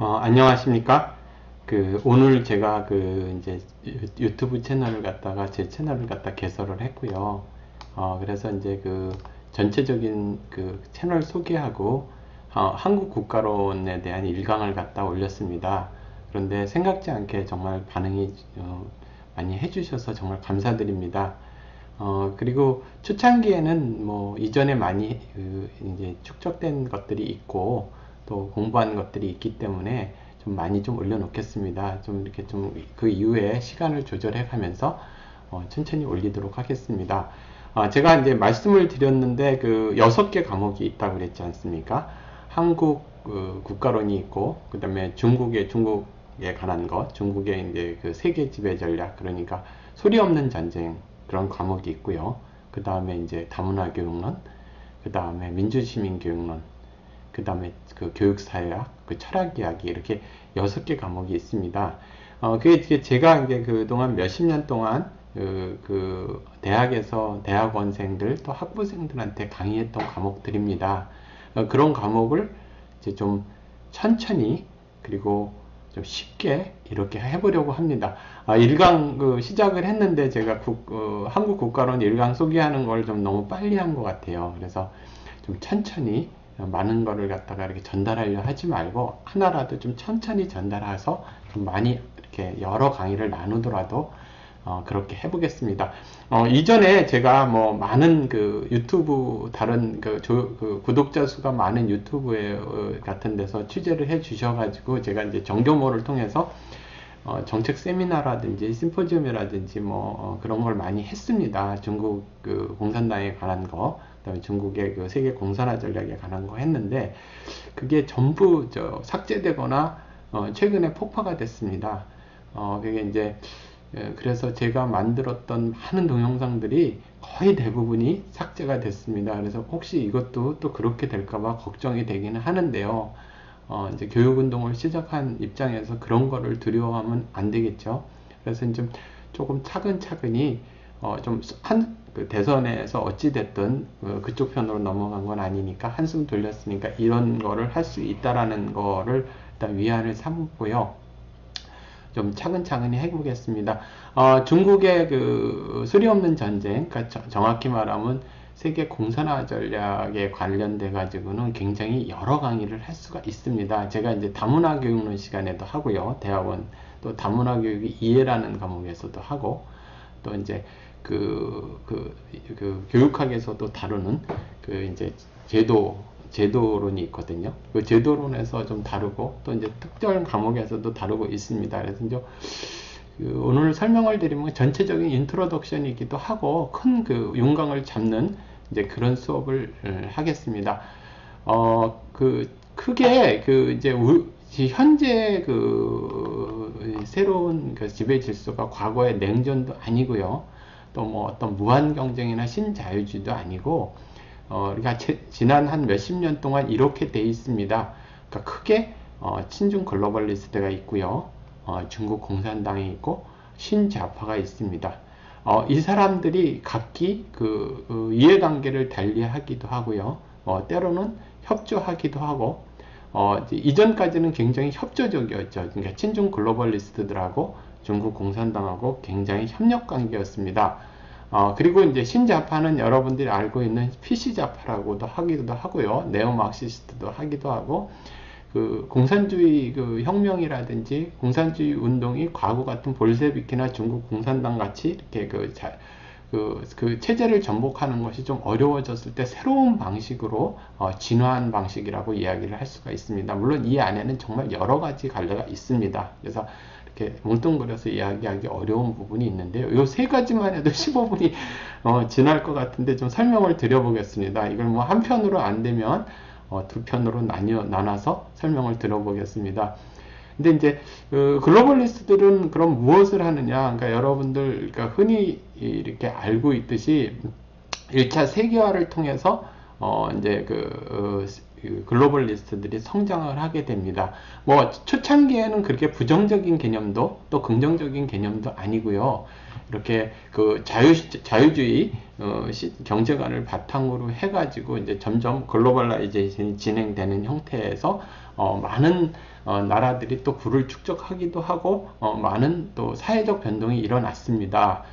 안녕하십니까? 오늘 제가 이제 유튜브 채널을 갖다가 제 채널을 갖다 개설을 했고요. 그래서 이제 전체적인 채널 소개하고, 한국 국가론에 대한 일강을 갖다 올렸습니다. 그런데 생각지 않게 정말 반응이 많이 해주셔서 정말 감사드립니다. 그리고 초창기에는 뭐 이전에 많이 이제 축적된 것들이 있고 또 공부한 것들이 있기 때문에 좀 많이 좀 올려놓겠습니다. 좀 이렇게 좀 그 이후에 시간을 조절해 가면서 천천히 올리도록 하겠습니다. 제가 이제 말씀을 드렸는데 6개 과목이 있다고 그랬지 않습니까? 한국 국가론이 있고, 그 다음에 중국에 관한 것, 중국의 이제 세계 지배 전략, 그러니까 소리 없는 전쟁, 그런 과목이 있고요. 그 다음에 이제 다문화 교육론, 그 다음에 민주시민 교육론, 그 다음에 교육사회학, 철학 이야기, 이렇게 6개 과목이 있습니다. 그게 제가 이제 그동안 몇십 년 동안 대학에서 대학원생들 또 학부생들한테 강의했던 과목들입니다. 그런 과목을 이제 좀 천천히, 그리고 좀 쉽게 이렇게 해보려고 합니다. 1강 시작을 했는데 제가 한국 국가론 1강 소개하는 걸 좀 너무 빨리 한 것 같아요. 그래서 좀 천천히 많은 거를 갖다가 이렇게 전달하려 하지 말고 하나라도 좀 천천히 전달해서 좀 많이 이렇게 여러 강의를 나누더라도 그렇게 해보겠습니다. 이전에 제가 뭐 많은 유튜브 다른 구독자 수가 많은 유튜브에 같은 데서 취재를 해 주셔가지고 제가 이제 정교모를 통해서 정책 세미나라든지 심포지움이라든지 뭐 그런 걸 많이 했습니다. 중국 공산당에 관한 거, 그다음에 중국의 세계 공산화 전략에 관한 거 했는데 그게 전부 삭제되거나 최근에 폭파가 됐습니다. 그게 이제 그래서 제가 만들었던 많은 동영상들이 거의 대부분이 삭제가 됐습니다. 그래서 혹시 이것도 또 그렇게 될까봐 걱정이 되기는 하는데요. 이제 교육운동을 시작한 입장에서 그런 거를 두려워하면 안 되겠죠. 그래서 좀 조금 차근차근히 대선에서 어찌됐든 그쪽 편으로 넘어간 건 아니니까 한숨 돌렸으니까 이런 거를 할 수 있다라는 거를 일단 위안을 삼고요. 좀 차근차근히 해보겠습니다. 중국의 소리 없는 전쟁, 그러니까 정확히 말하면 세계 공산화 전략에 관련돼 가지고는 굉장히 여러 강의를 할 수가 있습니다. 제가 이제 다문화 교육론 시간에도 하고요. 대학원 또 다문화 교육이 이해라는 과목에서도 하고, 또 이제 교육학에서도 다루는 이제 제도론이 있거든요. 그 제도론에서 좀 다루고, 또 이제 특정 과목에서도 다루고 있습니다. 그래서 이제 오늘 설명을 드리면 전체적인 인트로덕션이기도 하고 큰 윤곽을 잡는 이제 그런 수업을 하겠습니다. 크게 이제 현재 새로운 지배 질서가 과거의 냉전도 아니고요. 또 뭐 어떤 무한 경쟁이나 신자유주의도 아니고, 그러니까 지난 한 몇십 년 동안 이렇게 돼 있습니다. 그러니까 크게 친중 글로벌리스트가 있고요. 중국 공산당이 있고 신좌파가 있습니다. 이 사람들이 각기 이해관계를 달리하기도 하고요. 때로는 협조하기도 하고, 이전까지는 굉장히 협조적이었죠. 그러니까 친중 글로벌리스트들하고 중국 공산당하고 굉장히 협력관계였습니다. 그리고 이제 신좌파는 여러분들이 알고 있는 PC좌파라고도 하기도 하고요. 네오마르크시스트도 하기도 하고, 공산주의 혁명이라든지 공산주의 운동이 과거 같은 볼셰비키나 중국 공산당 같이 이렇게 체제를 전복하는 것이 좀 어려워졌을 때 새로운 방식으로 진화한 방식이라고 이야기를 할 수가 있습니다. 물론 이 안에는 정말 여러 가지 갈래가 있습니다. 그래서 이렇게 뭉뚱그려서 이야기하기 어려운 부분이 있는데요. 이 세 가지만 해도 15분이 지날 것 같은데 좀 설명을 드려보겠습니다. 이걸 뭐 한 편으로 안 되면 두 편으로 나눠서 설명을 들어보겠습니다. 근데 이제 글로벌리스트들은 그럼 무엇을 하느냐? 그러니까 여러분들 흔히 이렇게 알고 있듯이 1차 세계화를 통해서 이제 글로벌리스트들이 성장을 하게 됩니다. 뭐 초창기에는 그렇게 부정적인 개념도 또 긍정적인 개념도 아니고요. 이렇게 그 자유주의 경제관을 바탕으로 해가지고 이제 점점 글로벌라이제이션이 진행되는 형태에서 많은 나라들이 또 부를 축적하기도 하고 많은 또 사회적 변동이 일어났습니다.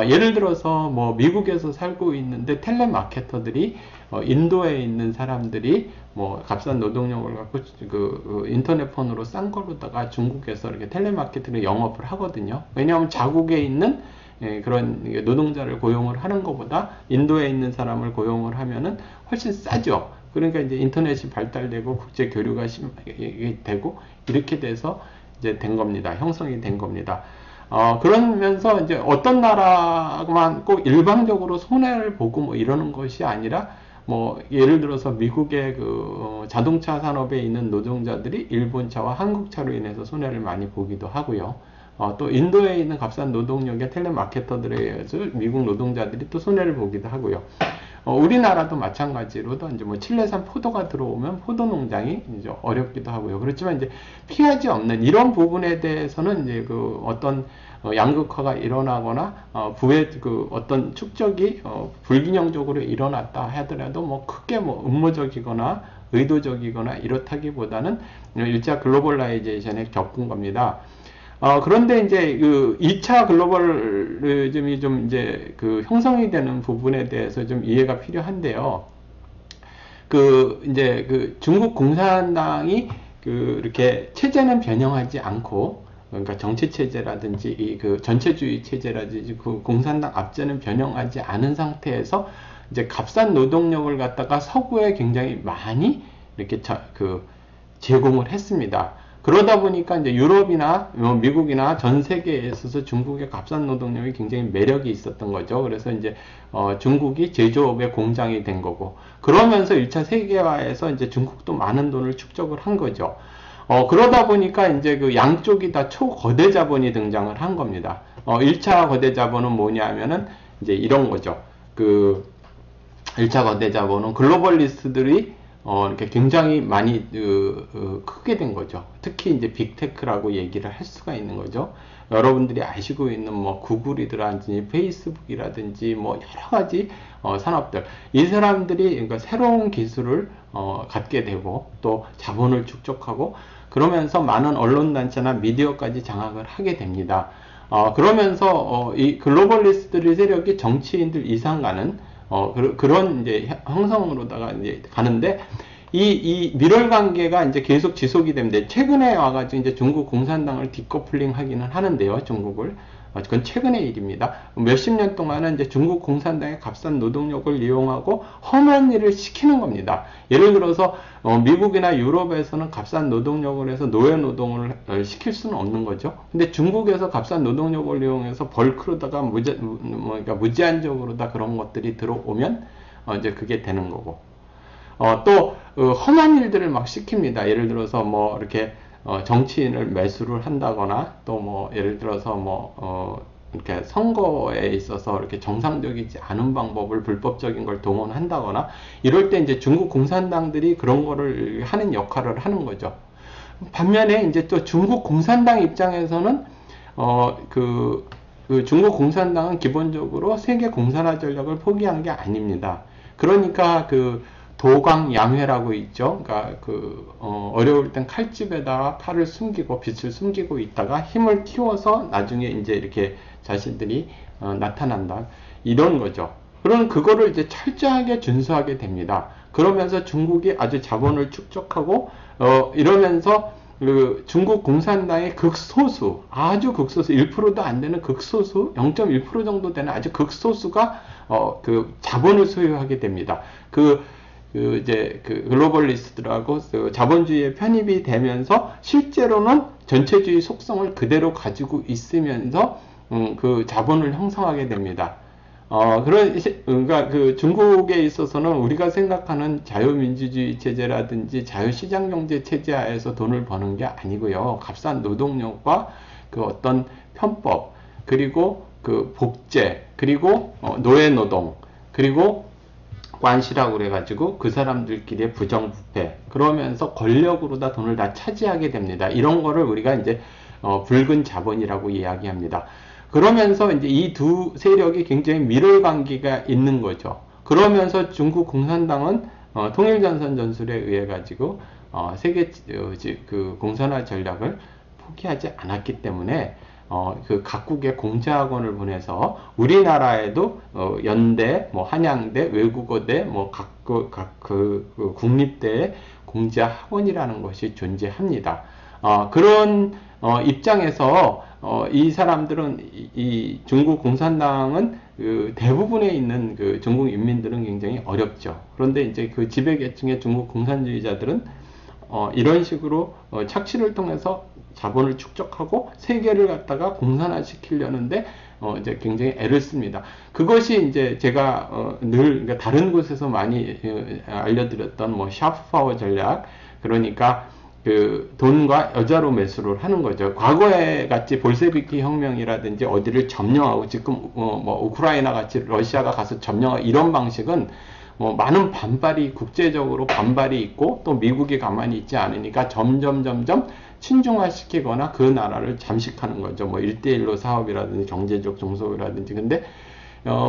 예를 들어서 뭐 미국에서 살고 있는데 텔레마케터들이 인도에 있는 사람들이 뭐 값싼 노동력을 갖고 그 인터넷 폰으로 싼 거로다가 중국에서 이렇게 텔레마케터를 영업을 하거든요. 왜냐하면 자국에 있는 그런 노동자를 고용을 하는 것보다 인도에 있는 사람을 고용을 하면은 훨씬 싸죠. 그러니까 이제 인터넷이 발달되고 국제 교류가 심하게 되고 이렇게 돼서 이제 된 겁니다. 형성이 된 겁니다. 그러면서 이제 어떤 나라만 꼭 일방적으로 손해를 보고 뭐 이러는 것이 아니라 뭐 예를 들어서 미국의 그 자동차 산업에 있는 노동자들이 일본차와 한국차로 인해서 손해를 많이 보기도 하고요. 또 인도에 있는 값싼 노동력의 텔레마케터들에 의해서 미국 노동자들이 또 손해를 보기도 하고요. 우리나라도 마찬가지로 이제 뭐 칠레산 포도가 들어오면 포도 농장이 이제 어렵기도 하고요. 그렇지만 이제 피하지 없는 이런 부분에 대해서는 이제 그 어떤 양극화가 일어나거나 부의 그 어떤 축적이 불균형적으로 일어났다 하더라도 뭐 크게 뭐 음모적이거나 의도적이거나 이렇다기보다는 일차 글로벌라이제이션에 겪은 겁니다. 그런데 이제 그 2차 글로벌리즘이 좀 이제 그 형성이 되는 부분에 대해서 좀 이해가 필요한데요. 그 이제 그 중국 공산당이 그 이렇게 체제는 변형하지 않고, 그러니까 정치 체제라든지 이 그 전체주의 체제라든지 그 공산당 압제는 변형하지 않은 상태에서 이제 값싼 노동력을 갖다가 서구에 굉장히 많이 이렇게 제공을 했습니다. 그러다 보니까 이제 유럽이나 미국이나 전 세계에 있어서 중국의 값싼 노동력이 굉장히 매력이 있었던 거죠. 그래서 이제 중국이 제조업의 공장이 된 거고, 그러면서 1차 세계화에서 이제 중국도 많은 돈을 축적을 한 거죠. 그러다 보니까 이제 그 양쪽이 다 초거대 자본이 등장을 한 겁니다. 1차 거대 자본은 뭐냐면은 이제 이런 거죠. 그 1차 거대 자본은 글로벌리스트들이 이렇게 굉장히 많이 크게 된 거죠. 특히 이제 빅테크라고 얘기를 할 수가 있는 거죠. 여러분들이 아시고 있는 뭐 구글이라든지 페이스북이라든지 뭐 여러 가지 산업들, 이 사람들이 그러니까 새로운 기술을 갖게 되고 또 자본을 축적하고 그러면서 많은 언론단체나 미디어까지 장악을 하게 됩니다. 그러면서 이 글로벌리스트들의 세력이 정치인들 이상 가는 그런 이제 형성으로다가 이제 가는데, 이 밀월 관계가 이제 계속 지속이 됩니다. 최근에 와가지고 이제 중국 공산당을 디커플링 하기는 하는데요, 중국을. 그건 최근의 일입니다. 몇십 년 동안은 이제 중국 공산당의 값싼 노동력을 이용하고 험한 일을 시키는 겁니다. 예를 들어서 미국이나 유럽에서는 값싼 노동력을 해서 노예 노동을 시킬 수는 없는 거죠. 근데 중국에서 값싼 노동력을 이용해서 벌크로다가 그러니까 무제한적으로 다 그런 것들이 들어오면 이제 그게 되는 거고. 또 험한 일들을 막 시킵니다. 예를 들어서 뭐 이렇게 정치인을 매수를 한다거나 또 뭐 예를 들어서 뭐 이렇게 선거에 있어서 이렇게 정상적이지 않은 방법을 불법적인 걸 동원한다거나 이럴 때 이제 중국 공산당들이 그런 거를 하는 역할을 하는 거죠. 반면에 이제 또 중국 공산당 입장에서는 그 중국 공산당은 기본적으로 세계 공산화 전략을 포기한 게 아닙니다. 그러니까 그 도광양회라고 있죠. 그러니까 어려울 땐 칼집에다가 칼을 숨기고 빛을 숨기고 있다가 힘을 키워서 나중에 이제 이렇게 자신들이 나타난다. 이런 거죠. 그럼 그거를 이제 철저하게 준수하게 됩니다. 그러면서 중국이 아주 자본을 축적하고 이러면서 그 중국 공산당의 극소수, 아주 극소수, 1%도 안 되는 극소수, 0.1% 정도 되는 아주 극소수가 그 자본을 소유하게 됩니다. 이제 글로벌리스트들하고 자본주의에 편입이 되면서 실제로는 전체주의 속성을 그대로 가지고 있으면서 그 자본을 형성하게 됩니다. 그러니까 그 중국에 있어서는 우리가 생각하는 자유민주주의 체제라든지 자유시장경제 체제 하에서 돈을 버는 게 아니고요. 값싼 노동력과 그 어떤 편법, 그리고 그 복제, 그리고 노예노동, 그리고 관시라고 그래가지고 그 사람들끼리의 부정부패, 그러면서 권력으로 다 돈을 다 차지하게 됩니다. 이런 거를 우리가 이제 붉은 자본이라고 이야기합니다. 그러면서 이제 이 두 세력이 굉장히 밀월 관계가 있는 거죠. 그러면서 중국 공산당은 통일전선 전술에 의해 가지고 세계 그 공산화 전략을 포기하지 않았기 때문에 그 각국의 공자학원을 보내서 우리나라에도 연대, 뭐 한양대, 외국어대, 뭐 그 국립대의 공자학원이라는 것이 존재합니다. 그런 입장에서 이 사람들은 이 중국 공산당은 그 대부분에 있는 그 중국 인민들은 굉장히 어렵죠. 그런데 이제 그 지배계층의 중국 공산주의자들은 이런 식으로 착취를 통해서 자본을 축적하고 세계를 갖다가 공산화시키려는데 이제 굉장히 애를 씁니다. 그것이 이제 제가 늘 그러니까 다른 곳에서 많이 알려드렸던 뭐 샤프파워 전략, 그러니까 그 돈과 여자로 매수를 하는 거죠. 과거에 같이 볼세비키 혁명이라든지 어디를 점령하고 지금 뭐 우크라이나 같이 러시아가 가서 점령하고 이런 방식은 뭐 많은 반발이 국제적으로 반발이 있고 또 미국이 가만히 있지 않으니까 점점 친중화시키거나 그 나라를 잠식하는 거죠. 뭐 1대1로 사업이라든지 경제적 종속이라든지. 근데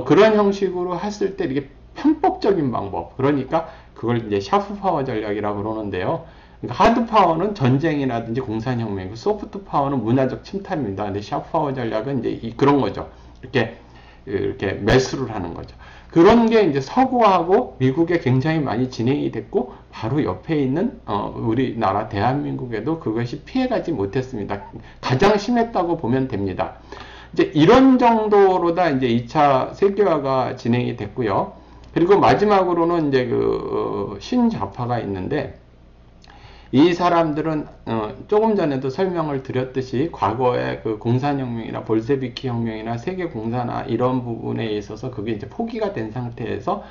그런 형식으로 했을 때 이게 편법적인 방법, 그러니까 그걸 이제 샤프파워 전략이라고 그러는데요. 그러니까 하드 파워는 전쟁이라든지 공산혁명이고 소프트 파워는 문화적 침탈입니다. 근데 샤프파워 전략은 이제 그런 거죠. 이렇게 매수를 하는 거죠. 그런 게 이제 서구하고 미국에 굉장히 많이 진행이 됐고 바로 옆에 있는 우리나라 대한민국에도 그것이 피해가지 못했습니다. 가장 심했다고 보면 됩니다. 이제 이런 정도로 다 이제 2차 세계화가 진행이 됐고요. 그리고 마지막으로는 이제 그 신좌파가 있는데, 이 사람들은 조금 전에도 설명을 드렸듯이 과거에 그 공산혁명이나 볼세비키 혁명이나 세계 공산화 이런 부분에 있어서 그게 이제 포기가 된 상태에서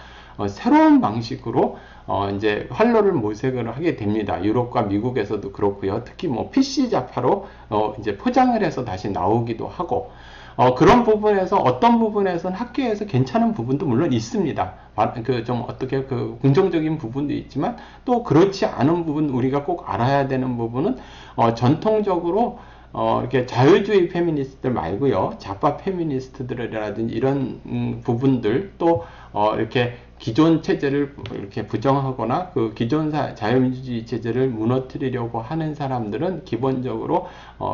새로운 방식으로 이제 활로를 모색을 하게 됩니다. 유럽과 미국에서도 그렇고요. 특히 뭐 PC 좌파로 이제 포장을 해서 다시 나오기도 하고, 그런 부분에서 어떤 부분에서는 학교에서 괜찮은 부분도 물론 있습니다. 그 좀 어떻게 그 긍정적인 부분도 있지만 또 그렇지 않은 부분, 우리가 꼭 알아야 되는 부분은 전통적으로 이렇게 자유주의 페미니스트들 말고요, 좌파 페미니스트들이라든지 이런 부분들, 또 이렇게 기존 체제를 이렇게 부정하거나 그 기존 자유민주주의 체제를 무너뜨리려고 하는 사람들은 기본적으로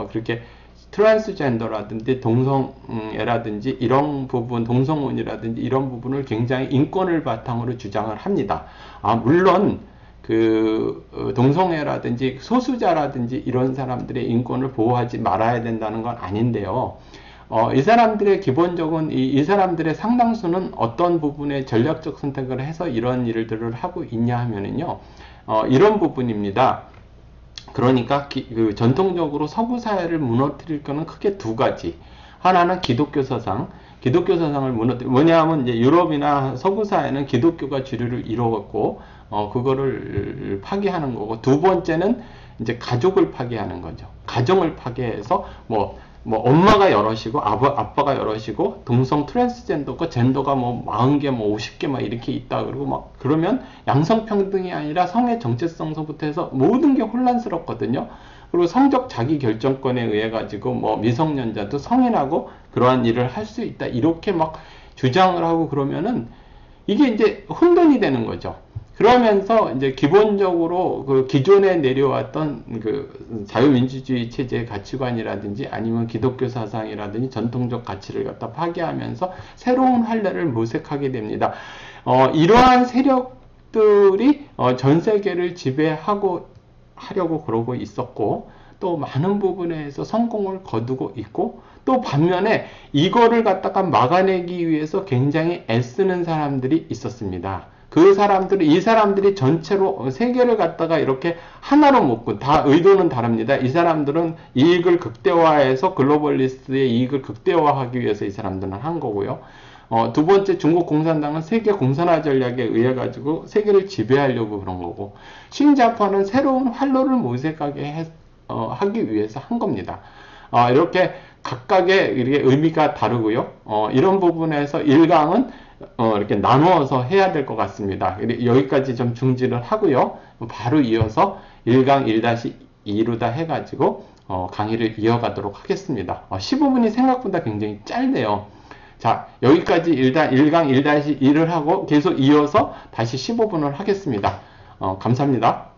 그렇게 트랜스젠더라든지 동성애라든지 이런 부분, 동성혼이라든지 이런 부분을 굉장히 인권을 바탕으로 주장을 합니다. 물론 그 동성애라든지 소수자라든지 이런 사람들의 인권을 보호하지 말아야 된다는 건 아닌데요. 이 사람들의 기본적인 이 사람들의 상당수는 어떤 부분에 전략적 선택을 해서 이런 일들을 하고 있냐 하면은요, 이런 부분입니다. 그러니까 그 전통적으로 서구 사회를 무너뜨릴 거는 크게 두 가지. 하나는 기독교 사상을 뭐냐면 이제 유럽이나 서구 사회는 기독교가 주류를 이루었고 그거를 파괴하는 거고, 두 번째는 이제 가족을 파괴하는 거죠. 가정을 파괴해서 뭐 엄마가 여럿이고 아빠가 여럿이고 동성 트랜스젠더고 젠더가 뭐 40개 뭐 50개 막 이렇게 있다 그러고 막 그러면 양성평등이 아니라 성의 정체성서부터 해서 모든 게 혼란스럽거든요. 그리고 성적 자기 결정권에 의해 가지고 뭐 미성년자도 성인하고 그러한 일을 할 수 있다 이렇게 막 주장을 하고 그러면은 이게 이제 혼돈이 되는 거죠. 그러면서 이제 기본적으로 그 기존에 내려왔던 그 자유민주주의 체제의 가치관이라든지 아니면 기독교 사상이라든지 전통적 가치를 갖다 파괴하면서 새로운 활로를 모색하게 됩니다. 이러한 세력들이 전 세계를 지배하고 하려고 그러고 있었고, 또 많은 부분에서 성공을 거두고 있고, 또 반면에 이거를 갖다가 막아내기 위해서 굉장히 애쓰는 사람들이 있었습니다. 그 사람들이, 이 사람들이 전체로 세계를 갖다가 이렇게 하나로 묶고, 다 의도는 다릅니다. 이 사람들은 이익을 극대화해서 글로벌리스트의 이익을 극대화하기 위해서 이 사람들은 한 거고요. 두 번째, 중국 공산당은 세계 공산화 전략에 의해 가지고 세계를 지배하려고 그런 거고, 신좌파는 새로운 활로를 모색하게 하기 위해서 한 겁니다. 이렇게 각각의 이렇게 의미가 다르고요. 이런 부분에서 일강은 이렇게 나누어서 해야 될 것 같습니다. 여기까지 좀 중지를 하고요. 바로 이어서 1강 1-2로 다 해가지고 강의를 이어가도록 하겠습니다. 15분이 생각보다 굉장히 짧네요. 자, 여기까지 1강 1-2를 하고 계속 이어서 다시 15분을 하겠습니다. 감사합니다.